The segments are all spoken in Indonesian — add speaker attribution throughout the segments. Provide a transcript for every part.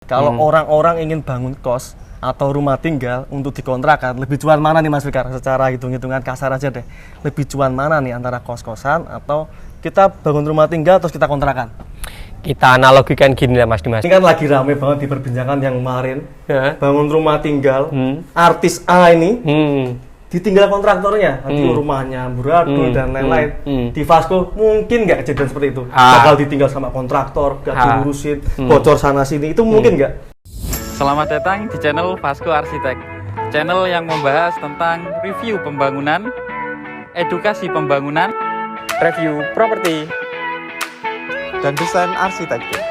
Speaker 1: Kalau orang-orang ingin bangun kos atau rumah tinggal untuk dikontrakan, lebih cuan mana nih Mas Fikar? Secara hitung-hitungan kasar aja deh. Lebih cuan mana nih antara kos-kosan atau kita bangun rumah tinggal terus kita kontrakan?
Speaker 2: Kita analogikan gini lah Mas Dimas.
Speaker 1: Ini kan lagi rame banget di perbincangan yang kemarin. Bangun rumah tinggal, artis A ini ditinggal kontraktornya, nanti rumahnya amburadul dan lain-lain. Di Vasco mungkin nggak kejadian seperti itu. Bakal ditinggal sama kontraktor, nggak diurusin, bocor sana sini, itu mungkin nggak?
Speaker 3: Selamat datang di channel Vasco Arsitek, channel yang membahas tentang review pembangunan, edukasi pembangunan, review properti,
Speaker 4: dan desain arsitektur.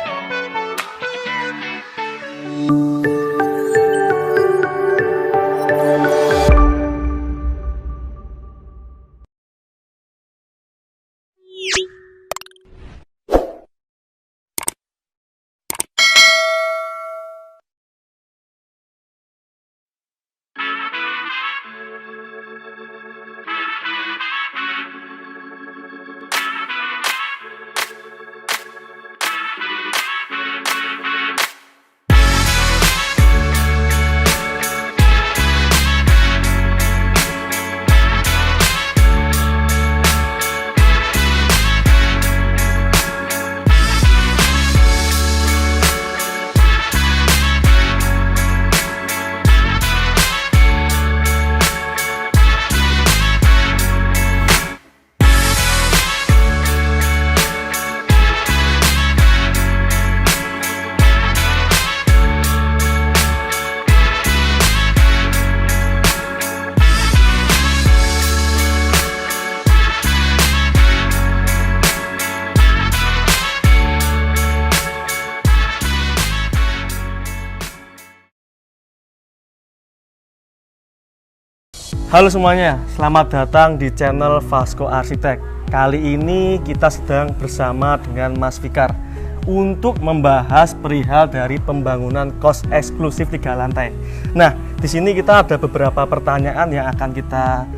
Speaker 1: Halo semuanya, selamat datang di channel Vasco Arsitek. Kali ini kita sedang bersama dengan Mas Fikar untuk membahas perihal dari pembangunan kos eksklusif 3 lantai. Nah, di sini kita ada beberapa pertanyaan yang akan kita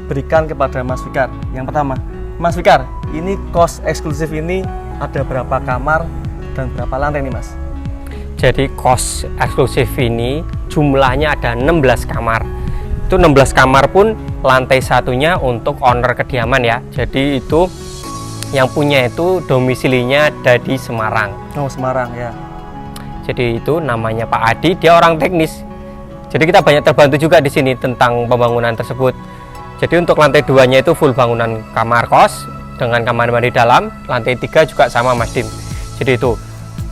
Speaker 1: berikan kepada Mas Fikar. Yang pertama, Mas Fikar, ini kos eksklusif ini ada berapa kamar dan berapa lantai nih Mas?
Speaker 2: Jadi kos eksklusif ini jumlahnya ada 16 kamar. Itu 16 kamar pun lantai satunya untuk owner kediaman ya. Jadi itu yang punya itu domisilinya ada di Semarang.
Speaker 1: Oh, Semarang ya.
Speaker 2: Jadi itu namanya Pak Adi, dia orang teknis. Jadi kita banyak terbantu juga di sini tentang pembangunan tersebut. Jadi untuk lantai 2-nya itu full bangunan kamar kos dengan kamar mandi dalam, lantai 3 juga sama Mas Dim. Jadi itu.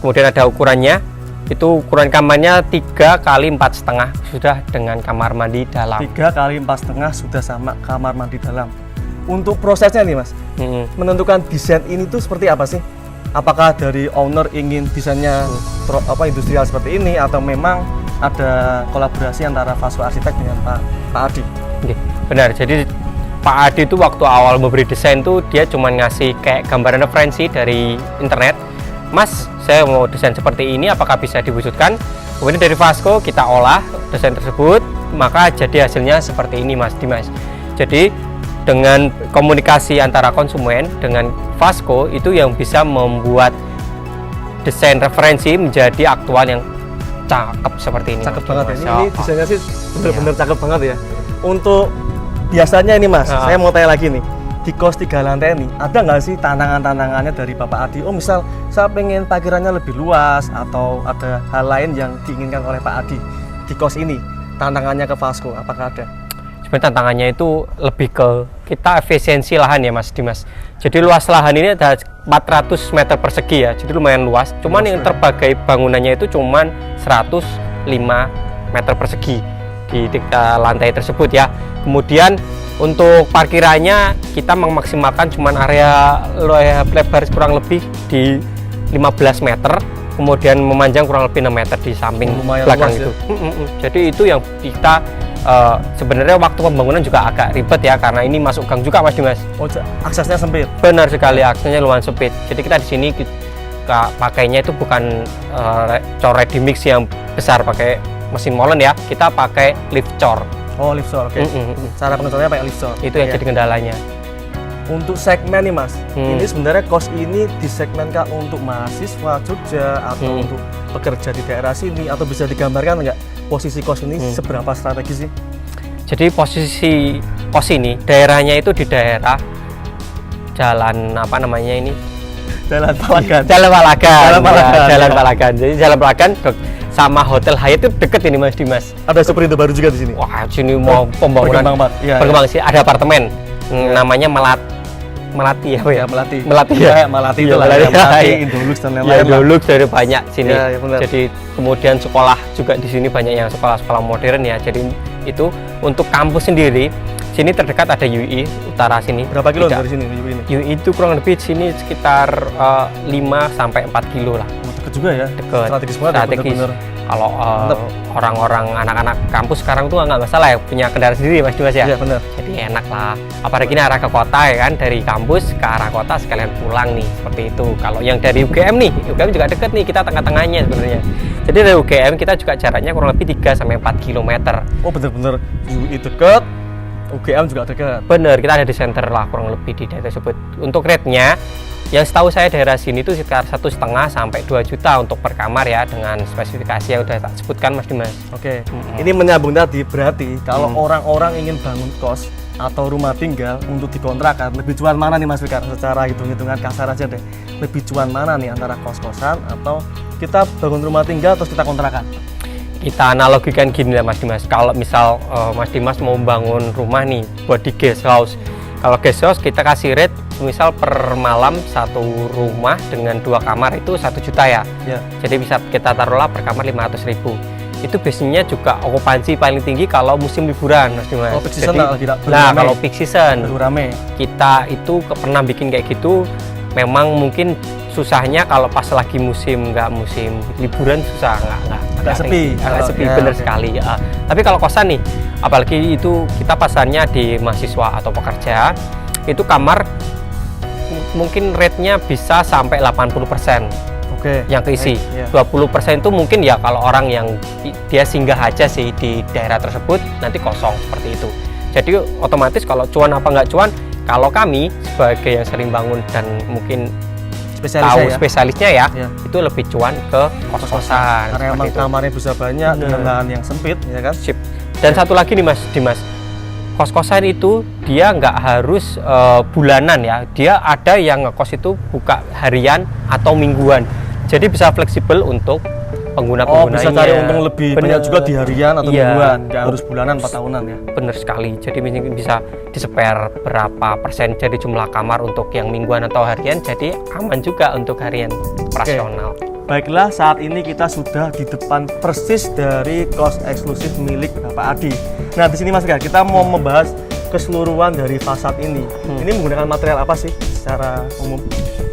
Speaker 2: Kemudian ada ukurannya. Itu ukuran kamarnya 3 kali 4,5 sudah dengan kamar mandi dalam.
Speaker 1: 3 kali 4,5 sudah sama kamar mandi dalam. Untuk prosesnya nih Mas, menentukan desain ini tuh seperti apa sih? Apakah dari owner ingin desainnya industrial seperti ini atau memang ada kolaborasi antara Vasco Arsitek dengan Pak Adi?
Speaker 2: Oke, benar. Jadi Pak Adi itu waktu awal memberi desain tuh dia cuma ngasih kayak gambaran referensi dari internet. Mas, saya mau desain seperti ini, apakah bisa diwujudkan? Kemudian dari Vasco kita olah desain tersebut, maka jadi hasilnya seperti ini Mas Dimas. Jadi dengan komunikasi antara konsumen dengan Vasco itu yang bisa membuat desain referensi menjadi aktual yang cakep seperti ini.
Speaker 1: Cakep banget ya, ini desainnya sih benar-benar cakep banget ya. Untuk biasanya ini Mas, saya mau tanya lagi nih, di kos 3 lantai ini ada nggak sih tantangan-tantangannya dari Bapak Adi? Oh misal saya pengen parkirannya lebih luas atau ada hal lain yang diinginkan oleh Pak Adi di kos ini, tantangannya ke Vasco apakah ada?
Speaker 2: Sebenarnya tantangannya itu lebih ke kita efisiensi lahan ya Mas Dimas. Jadi luas lahan ini ada 400 meter persegi ya, jadi lumayan luas. Cuman yang terbagai bangunannya itu cuman 105 meter persegi di 3 lantai tersebut ya. Kemudian untuk parkirannya kita memaksimalkan cuman area lebar kurang lebih di 15 meter, kemudian memanjang kurang lebih 6 meter di samping belakang itu. Jadi itu yang kita sebenarnya waktu pembangunan juga agak ribet ya karena ini masuk gang juga Mas Dimas.
Speaker 1: Oh, aksesnya sempit.
Speaker 2: Benar sekali, aksesnya lumayan sempit. Jadi kita di sini pakainya itu bukan cor ready mix yang besar pakai mesin molen ya, kita pakai lift cor.
Speaker 1: Oh, lift cor, oke. Cara pengecorannya pakai lift cor.
Speaker 2: Itu yang jadi kendalanya.
Speaker 1: Untuk segmen nih Mas, ini sebenarnya kos ini disegmenkan untuk mahasiswa Jogja atau untuk pekerja di daerah sini, atau bisa digambarkan nggak posisi kos ini seberapa strategis sih?
Speaker 2: Jadi posisi kos ini daerahnya itu di daerah jalan apa namanya ini?
Speaker 1: Jalan Palagan.
Speaker 2: Jalan Palagan.
Speaker 1: Jalan Palagan.
Speaker 2: Ya, Jalan Palagan. Jadi Jalan Palagan sama Hotel Hyatt itu deket ini Mas Dimas.
Speaker 1: Ada Superindo baru juga di sini.
Speaker 2: Wah, sini mau pembangunan
Speaker 1: berkembang banget. Iya,
Speaker 2: berkembang sih. Ada apartemen namanya Melati ya, Pak ya?
Speaker 1: Melati.
Speaker 2: Melati
Speaker 1: ya.
Speaker 2: ya.
Speaker 1: Melati
Speaker 2: Iya,
Speaker 1: itu lah.
Speaker 2: Melati.
Speaker 1: Ya, Melati,
Speaker 2: Iya.
Speaker 1: Indolux dan
Speaker 2: Ya,
Speaker 1: lain-lain. lah.
Speaker 2: Indolux dari banyak sini.
Speaker 1: Iya, iya, benar.
Speaker 2: Jadi kemudian sekolah juga di sini banyak yang sekolah-sekolah modern ya. Jadi itu untuk kampus sendiri sini terdekat ada UI Utara sini.
Speaker 1: Berapa kilo
Speaker 2: Tidak.
Speaker 1: dari sini UI ini?
Speaker 2: UI itu kurang lebih sini sekitar 5 sampai 4 kilo lah.
Speaker 1: Oh, deket juga ya.
Speaker 2: Deket.
Speaker 1: Strategis banget ya,
Speaker 2: Strategis.
Speaker 1: bener-bener.
Speaker 2: Kalau orang-orang anak-anak kampus sekarang tuh nggak masalah ya punya kendaraan sendiri Mas Dimas ya.
Speaker 1: Iya, benar.
Speaker 2: Jadi enak lah. Apalagi ini arah ke kota ya kan, dari kampus ke arah kota sekalian pulang nih seperti itu. Kalau yang dari UGM nih, UGM juga deket nih, kita tengah-tengahnya sebenarnya. Jadi dari UGM kita juga jaraknya kurang lebih 3 sampai 4 km.
Speaker 1: Oh, bener-bener UI deket, UGM juga deket.
Speaker 2: Bener, kita ada di center lah kurang lebih di daerah tersebut. Untuk rate-nya, yang setahu saya daerah sini itu sekitar 1,5 sampai 2 juta untuk per kamar ya, dengan spesifikasi yang udah tak sebutkan Mas Dimas.
Speaker 1: Oke, ini menyambung tadi, berarti kalau orang-orang ingin bangun kos atau rumah tinggal untuk dikontrakan, lebih cuan mana nih Mas Fikar? Secara hitung-hitungan kasar aja deh, lebih cuan mana nih antara kos-kosan atau kita bangun rumah tinggal terus kita kontrakan?
Speaker 2: Kita analogikan gini lah Mas Dimas, kalau misal Mas Dimas mau bangun rumah nih buat di guest house, kalau guest house kita kasih rate misal per malam satu rumah dengan 2 kamar itu 1 juta ya.
Speaker 1: Ya.
Speaker 2: Jadi bisa kita taruhlah per kamar 500.000. Itu biasanya juga okupansi paling tinggi kalau musim liburan Mas Dimas.
Speaker 1: Oh, peak season
Speaker 2: Jadi,
Speaker 1: lah, tidak
Speaker 2: nah
Speaker 1: rame.
Speaker 2: kalau peak season
Speaker 1: Baru rame.
Speaker 2: kita itu pernah bikin kayak gitu. Memang mungkin susahnya kalau pas lagi musim liburan susah,
Speaker 1: Agak sepi.
Speaker 2: agak sepi
Speaker 1: Ya,
Speaker 2: bener
Speaker 1: oke.
Speaker 2: sekali ya. Tapi kalau kosan nih, apalagi itu kita pasarnya di mahasiswa atau pekerja, itu kamar mungkin rate-nya bisa sampai 80%
Speaker 1: Oke.
Speaker 2: yang keisi.
Speaker 1: Baik, ya.
Speaker 2: 20% itu mungkin ya kalau orang yang dia singgah aja sih di daerah tersebut, nanti kosong seperti itu. Jadi otomatis kalau cuan apa nggak cuan, kalau kami sebagai yang sering bangun dan mungkin tahu
Speaker 1: Spesialisnya ya.
Speaker 2: spesialisnya ya,
Speaker 1: Ya.
Speaker 2: itu lebih cuan ke kos-kosan.
Speaker 1: Karena
Speaker 2: seperti
Speaker 1: emang
Speaker 2: itu.
Speaker 1: kamarnya bisa banyak dengan
Speaker 2: Bener.
Speaker 1: lahan yang sempit, ya kan?
Speaker 2: Sip. Dan satu lagi nih Mas Dimas, kos-kosan itu dia nggak harus bulanan ya, dia ada yang ngekos itu buka harian atau mingguan, jadi bisa fleksibel untuk
Speaker 1: Oh,
Speaker 2: pengguna-penggunanya.
Speaker 1: bisa cari untung lebih
Speaker 2: Bener.
Speaker 1: banyak juga di harian atau
Speaker 2: Iya.
Speaker 1: mingguan, nggak harus bulanan 4 tahunan ya.
Speaker 2: Bener sekali, jadi mungkin bisa di-spare berapa persen jadi jumlah kamar untuk yang mingguan atau harian, jadi aman juga untuk harian operasional.
Speaker 1: Baiklah, saat ini kita sudah di depan persis dari kos eksklusif milik Bapak Adi. Nah, di sini Mas Fikar, kita mau membahas keseluruhan dari fasad ini. Ini menggunakan material apa sih secara umum?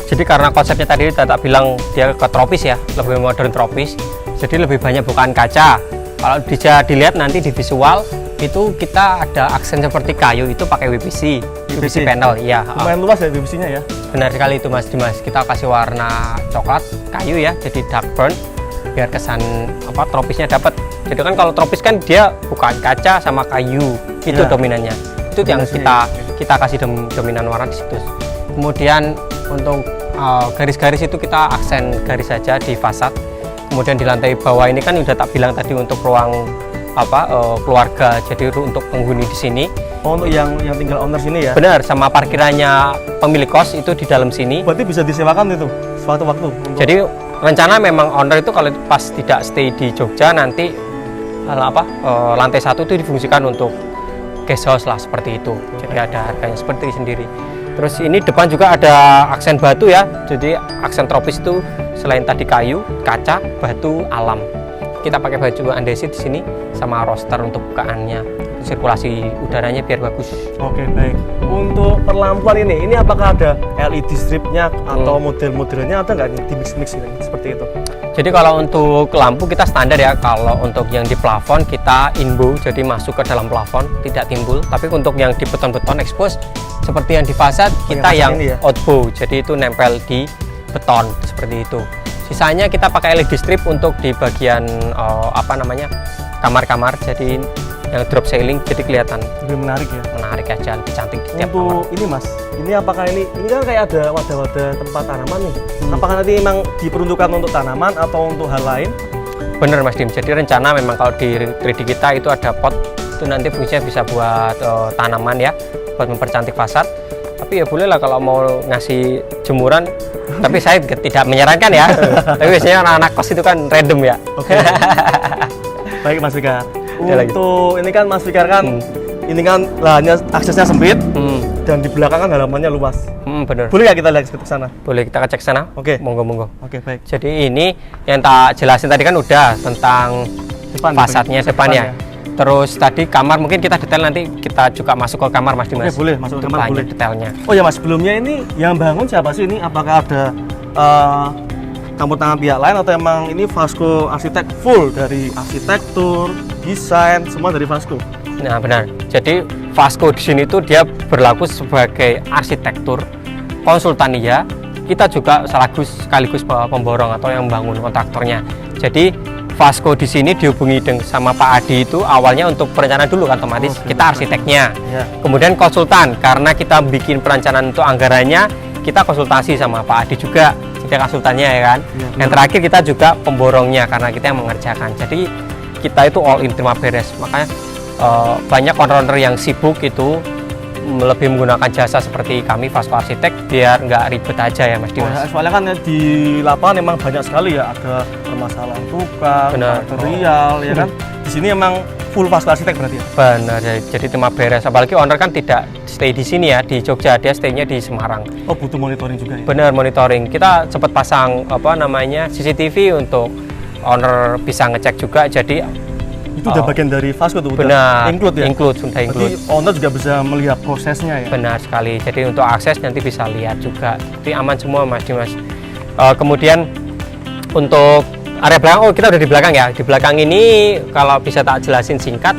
Speaker 2: Jadi karena konsepnya tadi tak bilang dia ke tropis ya, lebih modern tropis, jadi lebih banyak bukaan kaca. Kalau bisa dilihat nanti di visual itu kita ada aksen seperti kayu itu pakai WPC panel ya.
Speaker 1: Lumayan luas ya divisinya ya.
Speaker 2: Benar sekali itu Mas Dimas, kita kasih warna coklat kayu ya, jadi dark brown biar kesan tropisnya dapat. Jadi kan kalau tropis kan dia bukan kaca sama kayu, itu
Speaker 1: Ya.
Speaker 2: dominannya. Itu yang
Speaker 1: Dominasi.
Speaker 2: kita kasih dominan warna di situ. Kemudian untuk garis-garis itu kita aksen garis saja di fasad. Kemudian di lantai bawah ini kan udah tak bilang tadi untuk ruang keluarga, jadi untuk penghuni di sini.
Speaker 1: Oh, untuk yang tinggal owner sini ya.
Speaker 2: Benar, sama parkirannya pemilik kos itu di dalam sini.
Speaker 1: Berarti bisa disewakan itu sewaktu-waktu. untuk-
Speaker 2: Jadi rencana memang owner itu kalau pas tidak stay di Jogja nanti lantai 1 itu difungsikan untuk guest house lah seperti itu. Jadi ada harganya seperti sendiri. Terus ini depan juga ada aksen batu ya. Jadi aksen tropis itu selain tadi kayu, kaca, batu, alam. Kita pakai baju andesit di sini sama roster untuk bukaannya. Sirkulasi udaranya biar bagus.
Speaker 1: Oke, baik. Untuk perlampuan ini apakah ada LED stripnya atau model-modelnya ada nggak nih di mix-mix ini seperti itu?
Speaker 2: Jadi kalau untuk lampu kita standar ya, kalau untuk yang di plafon kita inbow, jadi masuk ke dalam plafon, tidak timbul. Tapi untuk yang di beton-beton expose, seperti yang di fasad, kita
Speaker 1: fasad
Speaker 2: yang
Speaker 1: ini ya?
Speaker 2: outbow, jadi itu nempel di beton, seperti itu. Sisanya kita pakai LED strip untuk di bagian kamar-kamar, jadi yang drop ceiling, jadi kelihatan
Speaker 1: Lebih menarik ya.
Speaker 2: menarik aja, lebih cantik di tiap kamar.
Speaker 1: Untuk ini Mas, ini apakah ini kan kayak ada wadah-wadah tempat tanaman nih. Apakah nanti memang diperuntukkan untuk tanaman atau untuk hal lain?
Speaker 2: Bener Mas Dim, jadi rencana memang kalau di 3D kita itu ada pot, itu nanti fungsinya bisa buat tanaman ya, buat mempercantik fasad. Tapi ya boleh lah kalau mau ngasih jemuran, tapi saya tidak menyarankan ya. Tapi biasanya anak-anak kos itu kan random ya.
Speaker 1: Oke. Baik Mas Fikar.
Speaker 2: Ya, lagi.
Speaker 1: Untuk ini kan Mas Fikar kan, ini kan lahannya aksesnya sempit dan di belakang kan halamannya luas.
Speaker 2: Bener.
Speaker 1: Boleh nggak kita lihat ke sana?
Speaker 2: Boleh kita cek sana?
Speaker 1: Oke.
Speaker 2: Monggo-monggo.
Speaker 1: Oke, baik.
Speaker 2: Jadi ini yang tak jelasin tadi kan udah tentang fasadnya depannya. Terus tadi kamar mungkin kita detail nanti kita juga masuk ke kamar Mas Dimas.
Speaker 1: Oke, boleh masuk ke
Speaker 2: Untuk
Speaker 1: kamar,
Speaker 2: banyak
Speaker 1: boleh.
Speaker 2: detailnya.
Speaker 1: Oh ya Mas, sebelumnya ini yang bangun siapa sih ini? Apakah ada campur tangan pihak lain atau emang ini Vasco Arsitek full dari arsitektur, desain, semua dari Vasco?
Speaker 2: Nah benar. Jadi Vasco di sini tuh dia berlaku sebagai arsitektur, konsultan iya. Kita juga sekaligus pemborong atau yang bangun kontraktornya. Jadi Vasco di sini dihubungi sama Pak Adi itu awalnya untuk perencanaan dulu kan otomatis kita arsiteknya.
Speaker 1: Ya.
Speaker 2: Kemudian konsultan karena kita bikin perencanaan untuk anggarannya kita konsultasi sama Pak Adi juga jadi konsultannya ya kan.
Speaker 1: Ya,
Speaker 2: yang terakhir kita juga pemborongnya karena kita yang mengerjakan. Jadi kita itu all in terima beres. Makanya banyak owner yang sibuk itu lebih menggunakan jasa seperti kami Vasco Arsitek biar nggak ribet aja ya Mas Dimas.
Speaker 1: Soalnya kan di lapangan memang banyak sekali ya, ada permasalahan tukang,
Speaker 2: Benar.
Speaker 1: material, ya kan. Di sini emang full Vasco Arsitek berarti ya?
Speaker 2: Benar, jadi terima beres. Apalagi owner kan tidak stay di sini ya, di Jogja, dia stay-nya di Semarang.
Speaker 1: Oh, butuh monitoring juga ya?
Speaker 2: Benar, monitoring. Kita sempat pasang CCTV untuk owner bisa ngecek juga. Jadi
Speaker 1: itu udah bagian dari Vasco tuh,
Speaker 2: benar,
Speaker 1: udah include ya?
Speaker 2: Include, sudah
Speaker 1: Berarti
Speaker 2: include.
Speaker 1: owner juga bisa melihat prosesnya ya?
Speaker 2: Benar sekali. Jadi untuk akses nanti bisa lihat juga. Jadi aman semua Mas Dimas. Kemudian untuk area belakang, oh kita udah di belakang ya. Di belakang ini kalau bisa tak jelasin singkat,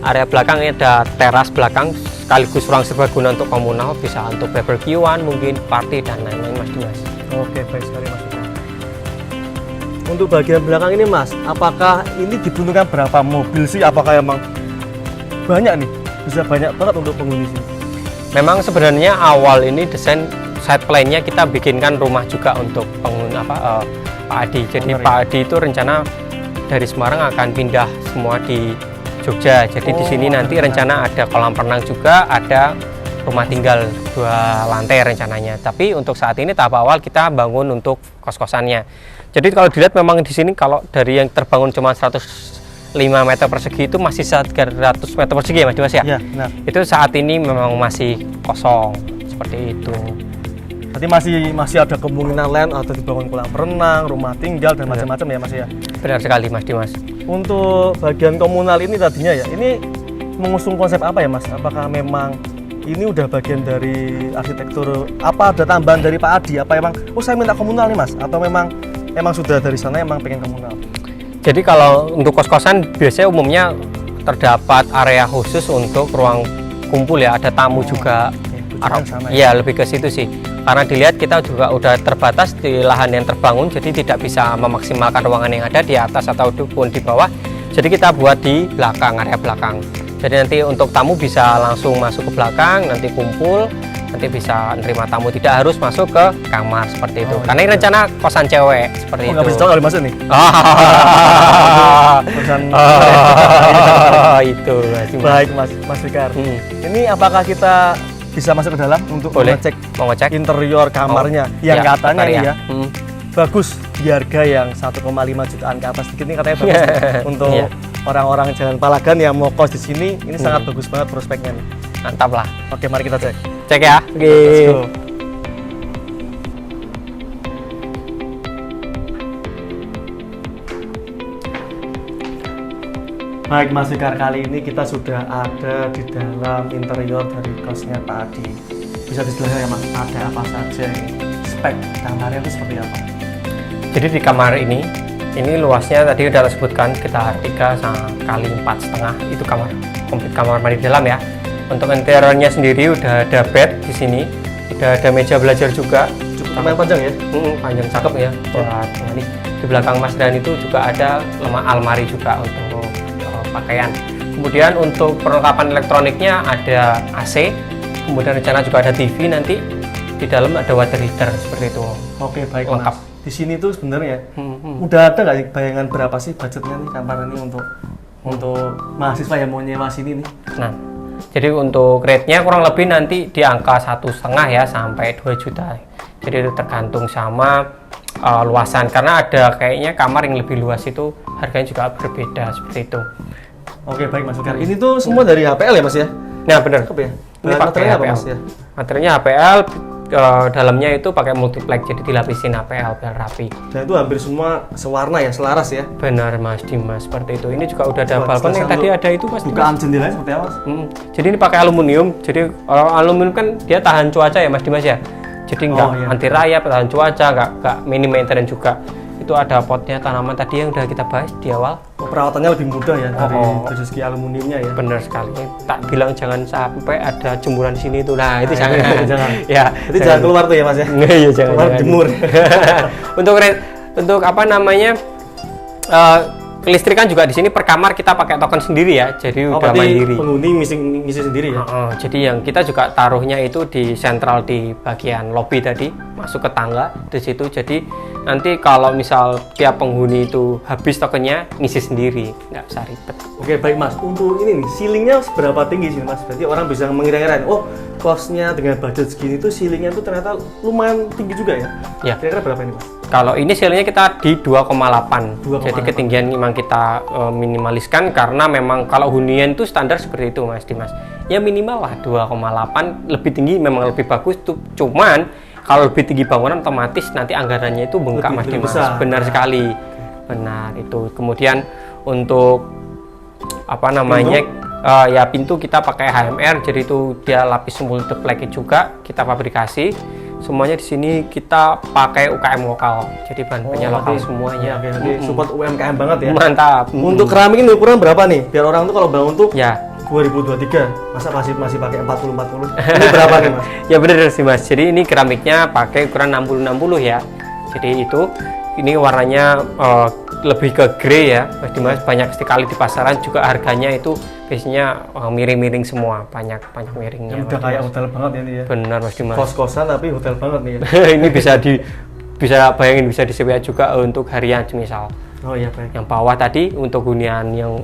Speaker 2: area belakang ini ada teras belakang sekaligus ruang serbaguna untuk komunal, bisa untuk barbekyuan, mungkin party dan lain-lain Mas Dimas.
Speaker 1: Oke, baik sekali Mas. Untuk bagian belakang ini Mas, apakah ini dibutuhkan berapa mobil sih? Apakah emang banyak nih? Bisa banyak banget untuk penghuni sini?
Speaker 2: Memang sebenarnya awal ini desain side plan-nya kita bikinkan rumah juga untuk penghuni Pak Adi. Jadi Pak Adi itu rencana dari Semarang akan pindah semua di Jogja. Jadi di sini nanti rencana ada kolam renang juga, ada rumah tinggal 2 lantai rencananya. Tapi untuk saat ini tahap awal kita bangun untuk kos-kosannya. Jadi kalau dilihat memang di sini kalau dari yang terbangun cuma 105 meter persegi itu masih 300 meter persegi ya Mas Dimas ya?
Speaker 1: Iya, benar.
Speaker 2: Itu saat ini memang masih kosong seperti itu.
Speaker 1: Berarti masih ada kemungkinan lain atau dibangun kolam renang, rumah tinggal dan macam-macam ya Mas ya?
Speaker 2: Benar sekali Mas Dimas.
Speaker 1: Untuk bagian komunal ini tadinya ya, ini mengusung konsep apa ya Mas? Apakah memang ini udah bagian dari arsitektur, apa ada tambahan dari Pak Adi? Apa emang, oh saya minta komunal nih Mas? Atau memang sudah dari sana emang pengen komunal?
Speaker 2: Jadi kalau untuk kos-kosan biasanya umumnya terdapat area khusus untuk ruang kumpul ya, ada tamu juga. Iya, lebih ke situ sih. Karena dilihat kita juga udah terbatas di lahan yang terbangun, jadi tidak bisa memaksimalkan ruangan yang ada di atas ataupun di bawah. Jadi kita buat di belakang, area belakang. Jadi nanti untuk tamu bisa langsung masuk ke belakang, nanti kumpul, nanti bisa nerima tamu, tidak harus masuk ke kamar seperti itu. Karena ini rencana kosan cewek seperti itu.
Speaker 1: Nggak bisa kali masuk nih?
Speaker 2: Itu.
Speaker 1: Baik Mas Fikar. Ini apakah kita bisa masuk ke dalam untuk mengecek interior kamarnya yang katanya nih ya bagus di harga yang 1,5 jutaan ke atas dikit, ini katanya bagus untuk orang-orang Jalan Palagan yang mau kos di sini, ini sangat bagus banget prospeknya nih.
Speaker 2: Mantap lah.
Speaker 1: Oke, mari kita cek.
Speaker 2: Cek ya.
Speaker 1: Let's go. Baik Mas Fikar, kali ini kita sudah ada di dalam interior dari kosnya Pak Adi. Bisa dijelaskan ya Mas, ada apa saja ini? Spek kamarnya itu seperti apa?
Speaker 2: Jadi di kamar ini luasnya tadi udah disebutkan sekitar 3 kali 4,5, itu kamar komplit kamar mandi dalam ya. Untuk interiornya sendiri udah ada bed di sini, udah ada meja belajar juga.
Speaker 1: Cukup lumayan panjang ya?
Speaker 2: Panjang cakep ya. Buat ini di belakang Mas Dan itu juga ada almari juga untuk pakaian. Kemudian untuk perlengkapan elektroniknya ada AC, kemudian rencana juga ada TV nanti. Di dalam ada water heater seperti itu.
Speaker 1: Oke, baik
Speaker 2: Lengkap.
Speaker 1: Mas. Di sini tuh sebenarnya udah ada nggak sih bayangan berapa sih budgetnya nih kamar ini untuk mahasiswa yang mau nyewa sini nih?
Speaker 2: Nah, jadi untuk rate-nya kurang lebih nanti di angka 1,5 ya sampai 2 juta. Jadi itu tergantung sama luasan, karena ada kayaknya kamar yang lebih luas itu harganya juga berbeda seperti itu.
Speaker 1: Oke, baik Mas Fikar. Ini tuh semua dari HPL ya Mas ya?
Speaker 2: Nah, benar.
Speaker 1: Cakep ya?
Speaker 2: Ini
Speaker 1: Bahan
Speaker 2: pakai
Speaker 1: materialnya apa
Speaker 2: HPL.
Speaker 1: Mas ya?
Speaker 2: Materialnya HPL, dalamnya itu pakai multiplex, jadi dilapisin HPL biar rapi.
Speaker 1: Dan itu hampir semua sewarna ya, selaras ya?
Speaker 2: Benar Mas Dimas, seperti itu. Ini juga udah ada
Speaker 1: Coba
Speaker 2: balkon yang
Speaker 1: jelaskan
Speaker 2: tadi
Speaker 1: dulu.
Speaker 2: ada itu Mas Dimas.
Speaker 1: Bukaan jendelanya seperti apa Mas?
Speaker 2: Jadi ini pakai aluminium. Jadi aluminium kan dia tahan cuaca ya Mas Dimas ya. Jadi nggak
Speaker 1: iya.
Speaker 2: anti rayap, tahan cuaca, nggak minim maintenance juga. Itu ada potnya tanaman tadi yang udah kita bahas di awal.
Speaker 1: Oh, perawatannya lebih mudah ya dari segi aluminiumnya ya?
Speaker 2: Benar sekali. Tak bilang jangan sampai ada jemuran di sini itu. Nah, itu
Speaker 1: Nah,
Speaker 2: jangan.
Speaker 1: jangan.
Speaker 2: Ya.
Speaker 1: Jadi jangan keluar tuh ya Mas ya?
Speaker 2: Iya, jangan.
Speaker 1: Keluar jemur.
Speaker 2: Untuk apa namanya? Kelistrikan juga di sini per kamar kita pakai token sendiri ya. Jadi
Speaker 1: Oh,
Speaker 2: udah
Speaker 1: berarti
Speaker 2: mandiri.
Speaker 1: penghuni ngisi sendiri ya?
Speaker 2: Jadi yang kita juga taruhnya itu di sentral di bagian lobby tadi, masuk ke tangga di situ. Jadi nanti kalau misal tiap penghuni itu habis tokennya, ngisi sendiri, nggak usah ribet.
Speaker 1: Oke, baik Mas. Untuk ini nih, ceilingnya seberapa tinggi sih Mas? Berarti orang bisa mengira-ngira, oh kosnya dengan budget segini tuh ceilingnya tuh ternyata lumayan tinggi juga ya?
Speaker 2: Ya.
Speaker 1: Kira-kira berapa ini Mas?
Speaker 2: Kalau ini ceilingnya kita di 2,8.
Speaker 1: 2,8.
Speaker 2: Jadi ketinggian memang kita minimaliskan karena memang kalau hunian itu standar seperti itu Mas Dimas. Ya minimal lah 2,8, lebih tinggi memang lebih bagus tuh. Cuman kalau lebih tinggi bangunan otomatis nanti anggarannya itu bengkak Mas
Speaker 1: Lebih
Speaker 2: Dimas.
Speaker 1: besar.
Speaker 2: Benar sekali. Benar itu. Kemudian untuk apa namanya? Ya pintu kita pakai HMR, jadi itu dia lapis multiplex juga kita fabrikasi. Semuanya di sini kita pakai UKM lokal, jadi bahan-bahannya lokal semuanya.
Speaker 1: Oke, jadi support UMKM banget ya?
Speaker 2: Mantap.
Speaker 1: Untuk keramik ini ukuran berapa nih? Biar orang tuh kalau bangun tuh
Speaker 2: Ya,
Speaker 1: 2023, masa masih pakai 40-40? Ini berapa nih Mas?
Speaker 2: ya benar sih Mas. Jadi ini keramiknya pakai ukuran 60-60 ya. Jadi itu ini warnanya lebih ke grey ya, Mas Dimas. Banyak sekali di pasaran juga harganya itu biasanya miring-miring semua, banyak miringnya.
Speaker 1: Udah
Speaker 2: Mas
Speaker 1: kayak
Speaker 2: Dimas.
Speaker 1: hotel banget ya ini ya?
Speaker 2: Benar Mas Dimas.
Speaker 1: Kos-kosan tapi hotel banget nih ya?
Speaker 2: Ini bisa bayangin bisa disewa juga untuk harian misal.
Speaker 1: Oh iya baik.
Speaker 2: Yang bawah tadi untuk hunian yang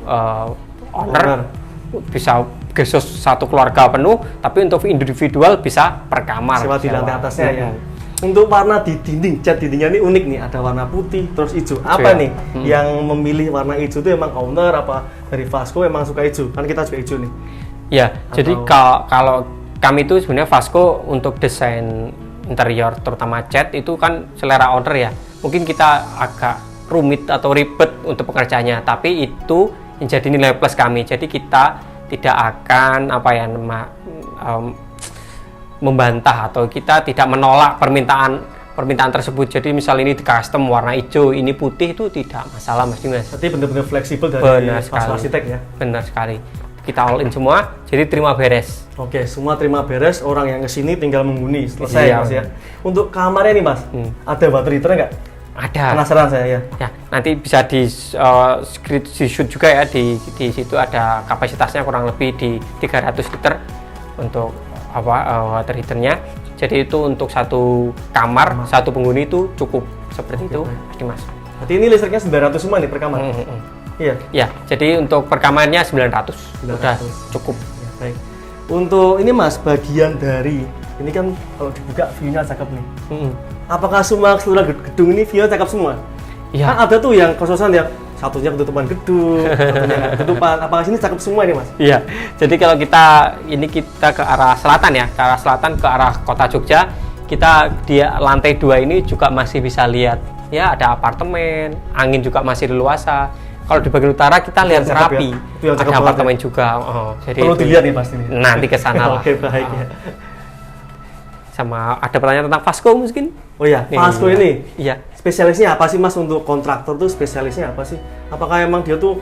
Speaker 2: owner bisa gesos satu keluarga penuh, tapi untuk individual bisa per kamar.
Speaker 1: Sewa di lantai atasnya ya.
Speaker 2: Hmm.
Speaker 1: Untuk warna di dinding, cat dindingnya ini unik nih, ada warna putih terus hijau. Apa
Speaker 2: ya?
Speaker 1: nih yang memilih warna hijau itu emang owner apa dari Vasco emang suka hijau? Kan kita juga hijau nih.
Speaker 2: Ya, jadi kalau kami itu sebenarnya Vasco untuk desain interior terutama cat itu kan selera owner ya. Mungkin kita agak rumit atau ribet untuk pekerjaannya, tapi itu yang jadi nilai plus kami. Jadi kita tidak akan membantah atau kita tidak menolak permintaan tersebut. Jadi misal ini di custom warna hijau, ini putih, itu tidak masalah Mas Dimas.
Speaker 1: Berarti benar-benar fleksibel dari
Speaker 2: Benar
Speaker 1: Vasco
Speaker 2: sekali.
Speaker 1: Arsitek ya.
Speaker 2: Benar sekali. Kita all in semua, jadi terima beres.
Speaker 1: Oke, semua terima beres, orang yang kesini tinggal menghuni, selesai
Speaker 2: Iya.
Speaker 1: Mas ya. Untuk kamarnya nih Mas, ada water heater nggak?
Speaker 2: Ada.
Speaker 1: Penasaran saya ya.
Speaker 2: Ya, nanti bisa di shoot juga ya di situ ada kapasitasnya kurang lebih di 300 liter untuk water heaternya. Jadi itu untuk satu kamar, satu penghuni itu cukup seperti itu, Mas Dimas.
Speaker 1: Berarti ini listriknya 900 semua nih per kamar? Iya.
Speaker 2: Ya, jadi untuk per kamarnya 900. Udah cukup.
Speaker 1: Ya, baik. Untuk ini Mas, bagian dari ini kan kalau dibuka view-nya cakep nih. Apakah semua keseluruhan gedung ini view-nya cakep semua?
Speaker 2: Iya.
Speaker 1: Kan ada tuh yang kos-kosan yang satunya ketutupan gedung, satunya nggak ketutupan. Apakah sini cakep semua ini Mas?
Speaker 2: Iya. Jadi kalau kita ke arah selatan ya, ke arah selatan ke arah kota Jogja, kita di lantai 2 ini juga masih bisa lihat ya ada apartemen, angin juga masih leluasa. Kalau di bagian utara kita lihat
Speaker 1: cakep
Speaker 2: Serapi,
Speaker 1: ya? Itu yang cakep
Speaker 2: ada
Speaker 1: banget
Speaker 2: apartemen juga. Jadi
Speaker 1: Perlu
Speaker 2: itu
Speaker 1: dilihat nih pasti nih.
Speaker 2: nanti ke sana lah.
Speaker 1: Oke, baik ya.
Speaker 2: Sama ada pertanyaan tentang Vasco mungkin?
Speaker 1: Oh ya,
Speaker 2: Nih,
Speaker 1: Vasco ini
Speaker 2: Iya.
Speaker 1: spesialisnya apa sih Mas untuk kontraktor tuh spesialisnya apa sih? Apakah emang dia tuh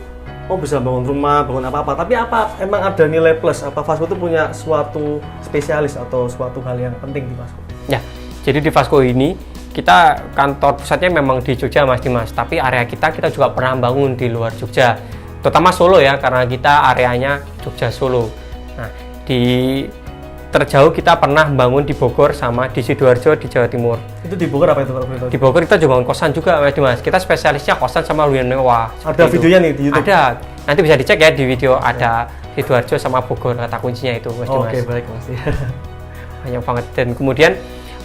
Speaker 1: bisa bangun rumah, bangun apa-apa, tapi apa emang ada nilai plus? Apa Vasco tuh punya suatu spesialis atau suatu hal yang penting di Vasco?
Speaker 2: Ya, jadi di Vasco ini kita kantor pusatnya memang di Jogja Mas Dimas, tapi area kita juga pernah bangun di luar Jogja. terutama Solo ya, karena kita areanya Jogja Solo. Nah, di terjauh kita pernah bangun di Bogor sama di Sidoarjo di Jawa Timur.
Speaker 1: Itu di Bogor apa itu Pak?
Speaker 2: Di Bogor kita juga bangun kosan juga Mas. Kita spesialisnya kosan sama hunian mewah.
Speaker 1: Ada videonya nih di YouTube?
Speaker 2: Ada. Nanti bisa dicek ya di video, ada Sidoarjo sama Bogor kata kuncinya itu Mas Dimas.
Speaker 1: Oke, baik Mas.
Speaker 2: Banyak banget. Dan kemudian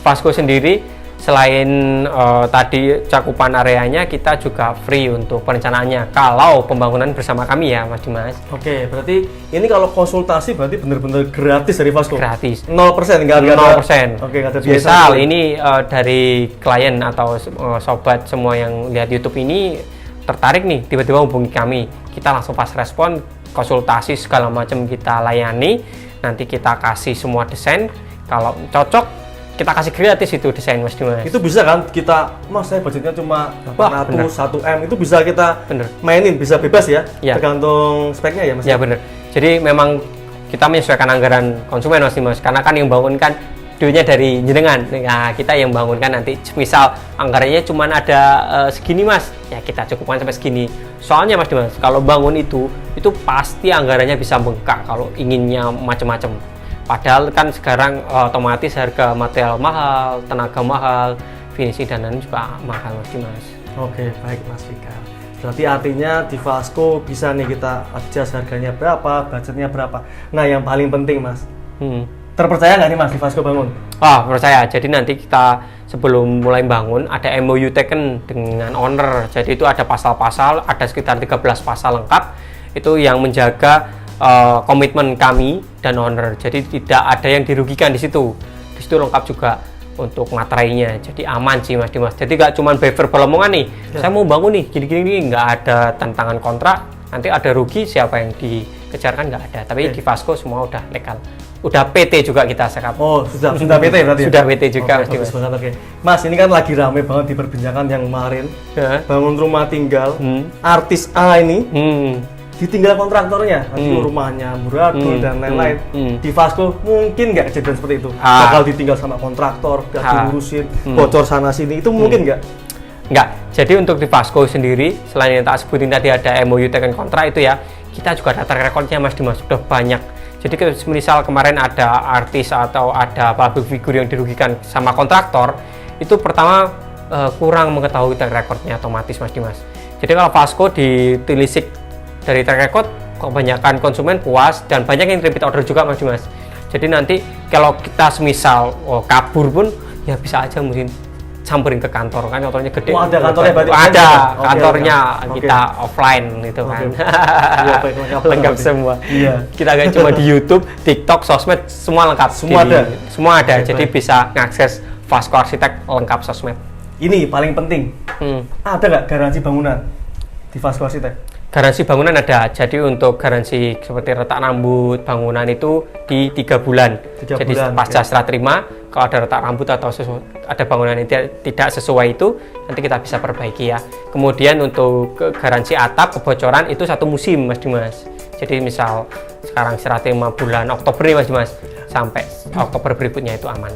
Speaker 2: Vasco sendiri selain tadi cakupan areanya, kita juga free untuk perencanaannya kalau pembangunan bersama kami ya Mas Dimas.
Speaker 1: Oke, berarti ini kalau konsultasi berarti benar-benar gratis dari Vasco?
Speaker 2: Gratis.
Speaker 1: 0%, nggak ada
Speaker 2: 0%.
Speaker 1: Oke, nggak ada biaya.
Speaker 2: Misal ini dari klien atau sobat semua yang lihat YouTube ini tertarik nih, tiba-tiba hubungi kami, kita langsung pas respon, konsultasi segala macam kita layani, nanti kita kasih semua desain, kalau cocok kita kasih gratis itu desain Mas Dimas.
Speaker 1: Itu bisa kan kita, Mas saya budgetnya cuma 800, 1M, itu bisa kita
Speaker 2: Bener.
Speaker 1: mainin, bisa bebas ya?
Speaker 2: Ya.
Speaker 1: Tergantung speknya ya Mas?
Speaker 2: Ya benar. Jadi memang kita menyesuaikan anggaran konsumen Mas Dimas, karena kan yang bangun kan duitnya dari jenengan. Nah, kita yang bangunkan nanti misal anggarannya cuma ada segini Mas, ya kita cukupkan sampai segini. Soalnya Mas Dimas, kalau bangun itu pasti anggarannya bisa bengkak kalau inginnya macam-macam. Padahal kan sekarang otomatis harga material mahal, tenaga mahal, finishing dan lain juga mahal Mas Dimas.
Speaker 1: Oke, baik Mas Fikar. Berarti artinya di Vasco bisa nih kita adjust harganya berapa, budgetnya berapa. Nah, yang paling penting Mas, terpercaya nggak nih Mas di Vasco bangun?
Speaker 2: Percaya. Jadi nanti kita sebelum mulai bangun ada MOU taken dengan owner. Jadi itu ada pasal-pasal, ada sekitar 13 pasal lengkap. Itu yang menjaga komitmen kami dan owner. Jadi tidak ada yang dirugikan di situ. Di situ lengkap juga untuk materainya. Jadi aman sih Mas Dimas. Jadi nggak cuma by verbal omongan nih. Ya. Saya mau bangun nih gini-gini, nggak ada tantangan kontrak. Nanti ada rugi siapa yang dikejarkan nggak ada. Tapi di Vasco semua udah legal. Udah PT juga kita sekap.
Speaker 1: Oh, sudah PT berarti ya?
Speaker 2: Sudah PT juga Mas
Speaker 1: bagus
Speaker 2: Dimas.
Speaker 1: banget, oke. Mas, ini kan lagi rame banget di perbincangan yang kemarin.
Speaker 2: Ya.
Speaker 1: Bangun rumah tinggal, artis A ini ditinggal kontraktornya, nanti rumahnya amburadul dan lain-lain. Di Vasco mungkin nggak kejadian seperti itu? Bakal ditinggal sama kontraktor, nggak diurusin, bocor sana sini, itu mungkin nggak?
Speaker 2: Nggak. Jadi untuk di Vasco sendiri, selain yang tak sebutin tadi ada MOU taken kontrak itu ya, kita juga ada track recordnya Mas Dimas, sudah banyak. Jadi misal kemarin ada artis atau ada public figure yang dirugikan sama kontraktor, itu pertama kurang mengetahui track recordnya otomatis Mas Dimas. Jadi kalau Vasco ditelisik dari track record, kebanyakan konsumen puas dan banyak yang repeat order juga Mas Dimas. Jadi nanti kalau kita semisal kabur pun ya bisa aja mungkin samperin ke kantor kan, kantornya gede.
Speaker 1: Oh, ada kantornya berarti?
Speaker 2: Ada
Speaker 1: Oke,
Speaker 2: kantornya
Speaker 1: oke.
Speaker 2: kita offline gitu kan.
Speaker 1: Iya, baik,
Speaker 2: lengkap semua.
Speaker 1: Iya.
Speaker 2: Kita gak cuma di YouTube, TikTok, sosmed semua lengkap.
Speaker 1: Semua ada?
Speaker 2: Semua ada.
Speaker 1: Oke,
Speaker 2: jadi
Speaker 1: baik.
Speaker 2: bisa ngakses Vasco Arsitek lengkap sosmed.
Speaker 1: Ini paling penting, ada nggak garansi bangunan di Vasco Arsitek?
Speaker 2: Garansi bangunan ada. Jadi untuk garansi seperti retak rambut bangunan itu di 3 bulan.
Speaker 1: 3
Speaker 2: Jadi
Speaker 1: bulan,
Speaker 2: pasca
Speaker 1: oke.
Speaker 2: serah terima, kalau ada retak rambut atau ada bangunan yang tidak sesuai itu, nanti kita bisa perbaiki ya. Kemudian untuk garansi atap kebocoran itu 1 musim Mas Dimas. Jadi misal sekarang serah terima bulan Oktober nih Mas Dimas, sampai Oktober berikutnya itu aman.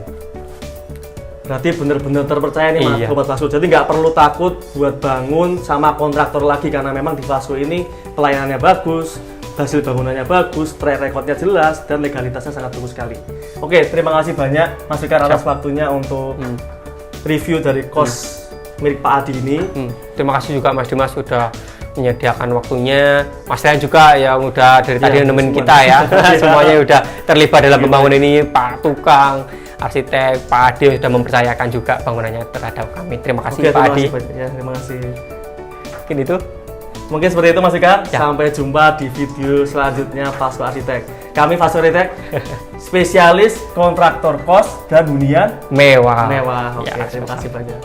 Speaker 1: Berarti benar-benar terpercaya nih Mas
Speaker 2: Iya.
Speaker 1: Sobat Vasco. Jadi nggak perlu takut buat bangun sama kontraktor lagi, karena memang di Vasco ini pelayanannya bagus, hasil bangunannya bagus, track recordnya jelas, dan legalitasnya sangat bagus sekali. Oke, terima kasih banyak Mas Fikar atas waktunya untuk review dari kos milik Pak Adi ini.
Speaker 2: Terima kasih juga Mas Dimas sudah menyediakan waktunya. Mas Rian juga yang udah dari tadi nemenin
Speaker 1: semua.
Speaker 2: kita ya. Semuanya udah terlibat dalam pembangunan ini, Pak Tukang, arsitek, Pak Adi sudah mempercayakan juga bangunannya terhadap kami. Terima kasih
Speaker 1: Oke,
Speaker 2: Pak
Speaker 1: terima
Speaker 2: Adi.
Speaker 1: kasih banyak ya, terima kasih.
Speaker 2: Mungkin itu.
Speaker 1: Mungkin seperti itu Mas Fikar.
Speaker 2: Ya.
Speaker 1: Sampai jumpa di video selanjutnya Vasco Arsitek. Kami Vasco Arsitek, spesialis kontraktor kos dan hunian
Speaker 2: Mewah.
Speaker 1: mewah. Oke,
Speaker 2: Ya,
Speaker 1: terima
Speaker 2: sama-sama.
Speaker 1: kasih banyak.